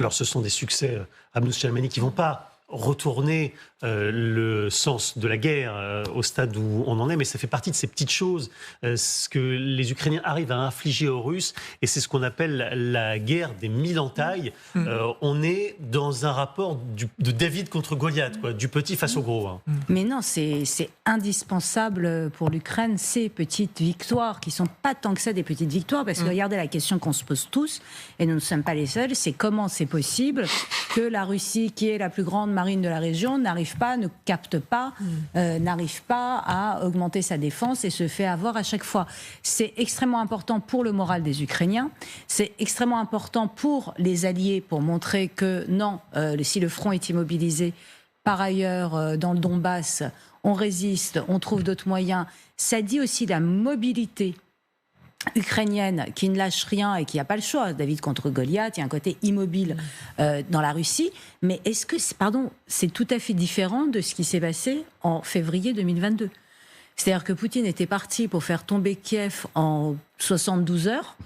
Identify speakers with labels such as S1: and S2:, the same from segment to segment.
S1: Alors ce sont des succès, Abnou Chalmani, qui ne vont pas retourner le sens de la guerre au stade où on en est, mais ça fait partie de ces petites choses, ce que les Ukrainiens arrivent à infliger aux Russes, et c'est ce qu'on appelle la guerre des mille entailles. On est dans un rapport de David contre Goliath, quoi, du petit face au gros. Hein.
S2: Mais non, c'est indispensable pour l'Ukraine, ces petites victoires, qui ne sont pas tant que ça des petites victoires, parce que regardez la question qu'on se pose tous, et nous ne sommes pas les seuls, c'est comment c'est possible que la Russie, qui est la plus grande marine de la région, ne capte pas, n'arrive pas à augmenter sa défense et se fait avoir à chaque fois. C'est extrêmement important pour le moral des Ukrainiens, c'est extrêmement important pour les alliés, pour montrer que non, si le front est immobilisé, par ailleurs, dans le Donbass, on résiste, on trouve d'autres moyens. Ça dit aussi la mobilité ukrainienne qui ne lâche rien et qui n'a pas le choix. David contre Goliath, il y a un côté immobile dans la Russie. Mais est-ce que, c'est tout à fait différent de ce qui s'est passé en février 2022 ? C'est-à-dire que Poutine était parti pour faire tomber Kiev en 72 heures.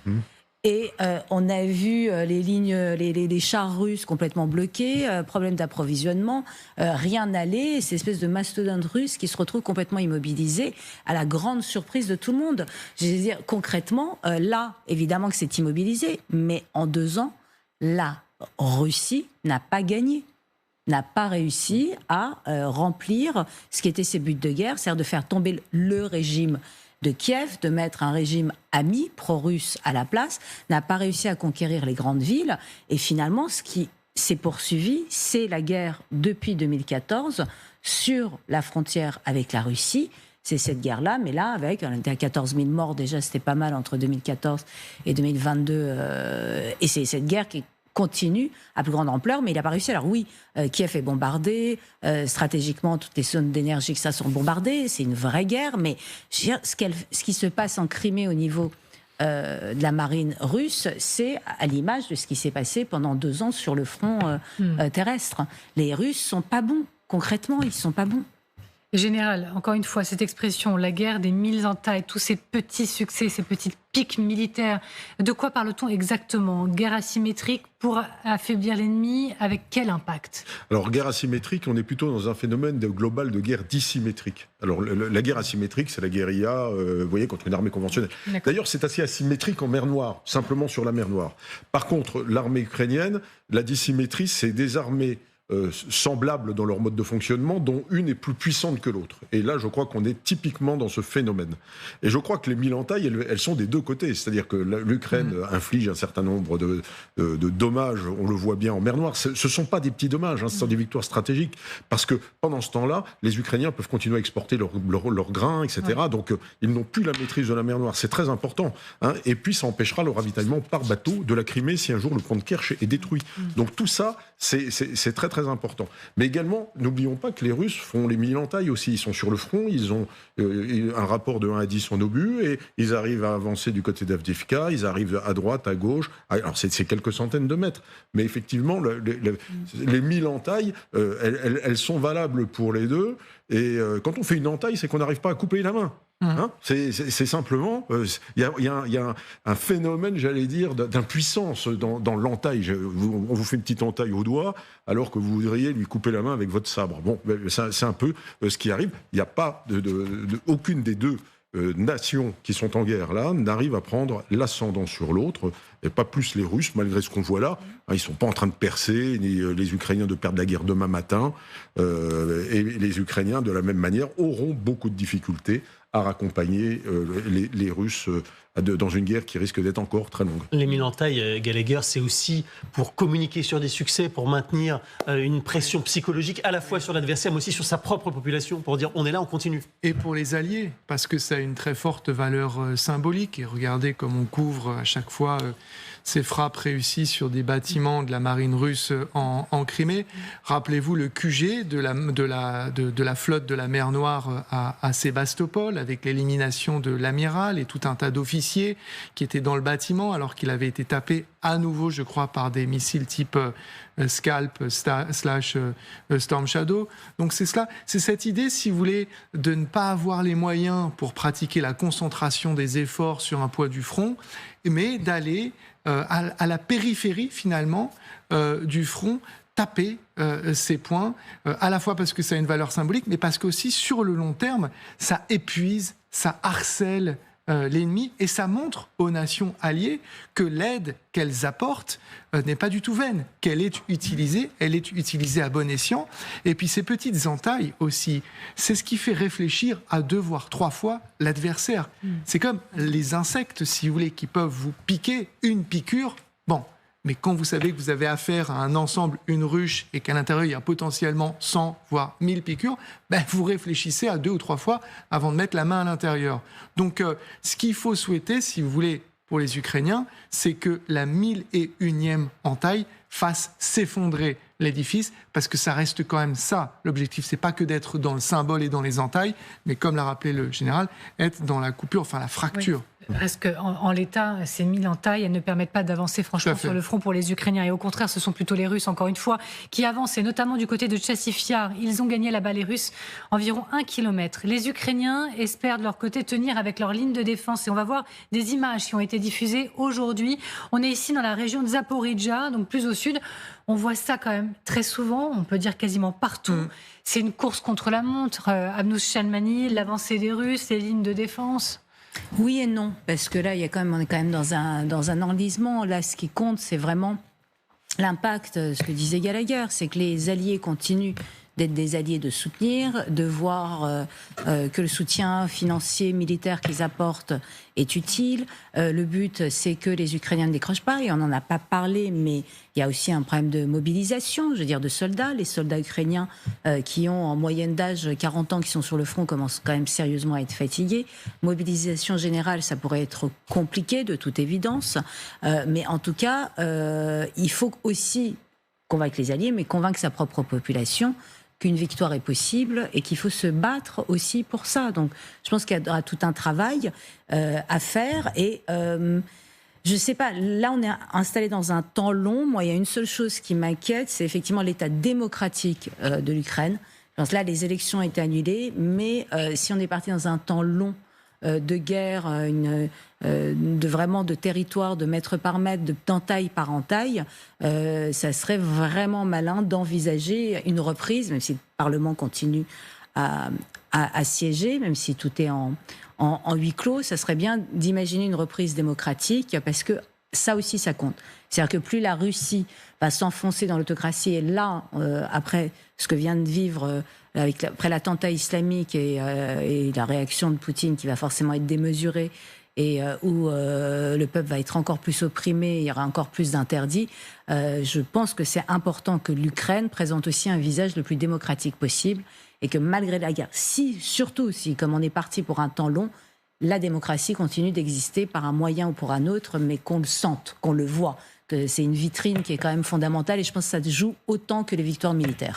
S2: Et on a vu les chars russes complètement bloqués, problème d'approvisionnement, rien n'allait, ces espèces de mastodontes russes qui se retrouvent complètement immobilisés, à la grande surprise de tout le monde. Je veux dire, concrètement, là, évidemment que c'est immobilisé, mais en 2 ans, la Russie n'a pas gagné, n'a pas réussi à remplir ce qui était ses buts de guerre, c'est-à-dire de faire tomber le régime de Kiev, de mettre un régime ami, pro-russe à la place, n'a pas réussi à conquérir les grandes villes. Et finalement, ce qui s'est poursuivi, c'est la guerre depuis 2014 sur la frontière avec la Russie. C'est cette guerre-là, mais là, on était à 14 000 morts déjà, c'était pas mal entre 2014 et 2022. Et c'est cette guerre qui continue à plus grande ampleur, mais il n'a pas réussi. Alors oui, Kiev est bombardé, stratégiquement, toutes les zones d'énergie que ça sont bombardées, c'est une vraie guerre, mais je veux dire, ce qui se passe en Crimée au niveau de la marine russe, c'est à l'image de ce qui s'est passé pendant 2 ans sur le front terrestre. Les Russes sont pas bons, concrètement, ils sont pas bons.
S3: Général, encore une fois, cette expression, la guerre des mille entailles, tous ces petits succès, ces petites piques militaires, de quoi parle-t-on exactement ? Guerre asymétrique pour affaiblir l'ennemi, avec quel impact ?
S4: Alors, guerre asymétrique, on est plutôt dans un phénomène global de guerre dissymétrique. Alors, la guerre asymétrique, c'est la guérilla, vous voyez, contre une armée conventionnelle. D'ailleurs, c'est assez asymétrique en mer Noire, simplement sur la mer Noire. Par contre, l'armée ukrainienne, la dissymétrie, c'est des armées semblables dans leur mode de fonctionnement, dont une est plus puissante que l'autre. Et là, je crois qu'on est typiquement dans ce phénomène. Et je crois que les mille entailles, elles sont des deux côtés. C'est-à-dire que l'Ukraine inflige un certain nombre de dommages, on le voit bien en mer Noire. Ce ne sont pas des petits dommages, ce sont des victoires stratégiques. Parce que pendant ce temps-là, les Ukrainiens peuvent continuer à exporter leurs grains, etc. Donc, ils n'ont plus la maîtrise de la mer Noire. C'est très important. Et puis, ça empêchera le ravitaillement par bateau de la Crimée si un jour le pont de Kerch est détruit. Donc, tout ça, c'est très, très important. Mais également, n'oublions pas que les Russes font les mille entailles aussi. Ils sont sur le front, ils ont un rapport de 1 à 10 en obus, et ils arrivent à avancer du côté d'Avdiivka, ils arrivent à droite, à gauche. Alors, c'est quelques centaines de mètres. Mais effectivement, les mille entailles, elles sont valables pour les deux. Et quand on fait une entaille, c'est qu'on n'arrive pas à couper la main. C'est simplement, il y a un phénomène, j'allais dire, d'impuissance dans l'entaille. On vous fait une petite entaille au doigt, alors que vous voudriez lui couper la main avec votre sabre. Bon, c'est un peu ce qui arrive. Il n'y a pas aucune des deux nations qui sont en guerre là n'arrive à prendre l'ascendant sur l'autre, et pas plus les Russes, malgré ce qu'on voit là. Ils ne sont pas en train de percer, ni les Ukrainiens de perdre la guerre demain matin. Et les Ukrainiens, de la même manière, auront beaucoup de difficultés à raccompagner les Russes dans une guerre qui risque d'être encore très longue.
S1: Les mille entailles, Gallagher, c'est aussi pour communiquer sur des succès, pour maintenir une pression psychologique à la fois sur l'adversaire, mais aussi sur sa propre population, pour dire on est là, on continue.
S5: Et pour les alliés, parce que ça a une très forte valeur symbolique. Et regardez comme on couvre à chaque fois ces frappes réussies sur des bâtiments de la marine russe en Crimée. Rappelez-vous le QG de la flotte de la mer Noire à Sébastopol, avec l'élimination de l'amiral et tout un tas d'officiers qui étaient dans le bâtiment alors qu'il avait été tapé à nouveau, je crois, par des missiles type Scalp / Storm Shadow. Donc c'est cela, c'est cette idée, si vous voulez, de ne pas avoir les moyens pour pratiquer la concentration des efforts sur un point du front, mais d'aller à la périphérie finalement du front taper ces points, à la fois parce que ça a une valeur symbolique, mais parce qu'aussi sur le long terme, ça épuise, ça harcèle l'ennemi, et ça montre aux nations alliées que l'aide qu'elles apportent n'est pas du tout vaine, qu'elle est utilisée, elle est utilisée à bon escient. Et puis ces petites entailles aussi, c'est ce qui fait réfléchir à 2 voire 3 fois l'adversaire. C'est comme les insectes, si vous voulez, qui peuvent vous piquer une piqûre. Bon, mais quand vous savez que vous avez affaire à un ensemble, une ruche, et qu'à l'intérieur, il y a potentiellement 100, voire 1000 piqûres, vous réfléchissez à 2 ou 3 fois avant de mettre la main à l'intérieur. Donc, ce qu'il faut souhaiter, si vous voulez, pour les Ukrainiens, c'est que la 1001e entaille fasse s'effondrer l'édifice, parce que ça reste quand même ça. L'objectif, c'est pas que d'être dans le symbole et dans les entailles, mais comme l'a rappelé le général, être dans la coupure, enfin la fracture.
S3: Oui. Parce qu'en l'état, ces 1000 entailles, elles ne permettent pas d'avancer franchement sur le front pour les Ukrainiens. Et au contraire, ce sont plutôt les Russes, encore une fois, qui avancent, et notamment du côté de Tchassiv Yar. Ils ont gagné là-bas, les Russes, environ 1 kilomètre. Les Ukrainiens espèrent de leur côté tenir avec leur ligne de défense. Et on va voir des images qui ont été diffusées aujourd'hui. On est ici dans la région de Zaporijjia, donc plus au sud. On voit ça quand même très souvent, on peut dire quasiment partout. C'est une course contre la montre. Abnous Shalmani, l'avancée des Russes, les lignes de défense.
S2: Oui et non, parce que là, on est quand même dans un enlisement. Là, ce qui compte, c'est vraiment l'impact, ce que disait Gallagher, c'est que les alliés continuent d'être des alliés, de soutenir, de voir que le soutien financier, militaire qu'ils apportent est utile. Le but, c'est que les Ukrainiens ne décrochent pas, et on n'en a pas parlé, mais il y a aussi un problème de mobilisation, je veux dire de soldats. Les soldats ukrainiens qui ont en moyenne d'âge 40 ans, qui sont sur le front, commencent quand même sérieusement à être fatigués. Mobilisation générale, ça pourrait être compliqué, de toute évidence, mais en tout cas, il faut aussi convaincre les alliés, mais convaincre sa propre population qu'une victoire est possible et qu'il faut se battre aussi pour ça. Donc, je pense qu'il y aura tout un travail à faire. Et je ne sais pas, là, on est installé dans un temps long. Moi, il y a une seule chose qui m'inquiète, c'est effectivement l'état démocratique de l'Ukraine. Je pense que là, les élections ont été annulées, mais si on est parti dans un temps long de guerre, de vraiment de territoire, de mètre par mètre, d'entaille par entaille, ça serait vraiment malin d'envisager une reprise, même si le Parlement continue à siéger, même si tout est en huis clos, ça serait bien d'imaginer une reprise démocratique, parce que ça aussi, ça compte. C'est-à-dire que plus la Russie va s'enfoncer dans l'autocratie, et là, après ce que vient de vivre après l'attentat islamique et la réaction de Poutine qui va forcément être démesurée, et où le peuple va être encore plus opprimé, il y aura encore plus d'interdits, je pense que c'est important que l'Ukraine présente aussi un visage le plus démocratique possible, et que malgré la guerre, surtout si, comme on est parti pour un temps long, la démocratie continue d'exister par un moyen ou pour un autre, mais qu'on le sente, qu'on le voit, que c'est une vitrine qui est quand même fondamentale, et je pense que ça joue autant que les victoires militaires.